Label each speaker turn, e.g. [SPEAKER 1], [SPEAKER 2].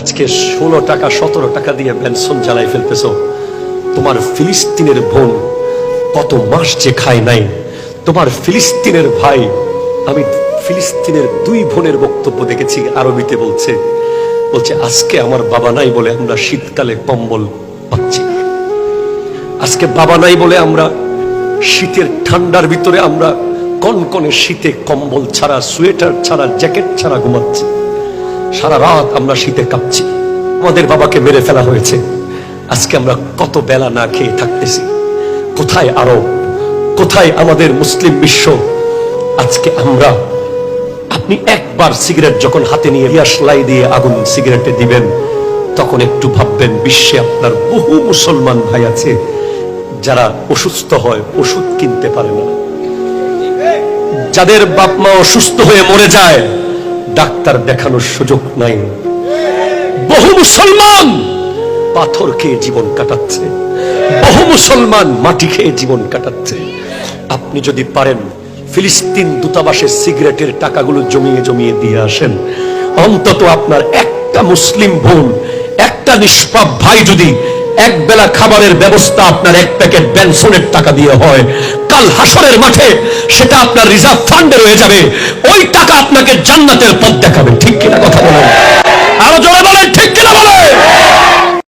[SPEAKER 1] আজকে 16 টাকা 17 টাকা দিয়ে বেনসন জ্বালাই ফেলতেছো। তোমার ফিলিস্তিনের বোন কত মাস যে খায় নাই, তোমার ফিলিস্তিনের ভাই। আমি ফিলিস্তিনের 2 বোনের বক্তব্য দেখেছি, আরবিতে বলছে আজকে আমার বাবা নাই বলে আমরা শীতকালে কম্বল পাচ্ছি না। আজকে বাবা নাই বলে আমরা শীতের ঠান্ডার ভিতরে আমরা কনকনে শীতে কম্বল ছাড়া, সোয়েটার ছাড়া, জ্যাকেট ছাড়া ঘুমাচ্ছি। সারা রাত আমরা শীতে কাঁপছি। আমাদের বাবাকে মেরে ফেলা হয়েছে, আজকে আমরা কত বেলা না খেয়ে থাকতেছি। কোথায় আরব, কোথায় আমাদের মুসলিম বিশ্ব? আজকে আমরা, আপনি একবার সিগারেট যখন হাতে নিয়ে লাই দিয়ে আগুন সিগারেটে দিবেন, তখন একটু ভাববেন বিশ্বে আপনার বহু মুসলমান ভাই আছে যারা অসুস্থ হয়, ওষুধ কিনতে পারে না, যাদের বাপ মা অসুস্থ হয়ে মরে যায়, ডাক্তার দেখানোর সুযোগ নাই। বহু মুসলমান পাথর খেয়ে জীবন কাটাচ্ছে, বহু মুসলমান মাটি খেয়ে জীবন কাটাচ্ছে। আপনি যদি পারেন ফিলিস্তিন দূতাবাসের সিগারেটের টাকাগুলো জমিয়ে জমিয়ে দিয়ে আসেন, অন্তত আপনার একটা মুসলিম বোন, একটা নিষ্পাপ ভাই যদি এক বেলা খাবারের ব্যবস্থা আপনার 1 প্যাকেট বেনসনের টাকা দিয়ে হয়, কাল হাসরের মাঠে সেটা আপনার রিজার্ভ ফান্ডে রয়ে যাবে। ওই টাকা আপনাকে জান্নাতের পথ দেখাবে। ঠিক কিনা কথা বলেন? আরো জোরে বলেন।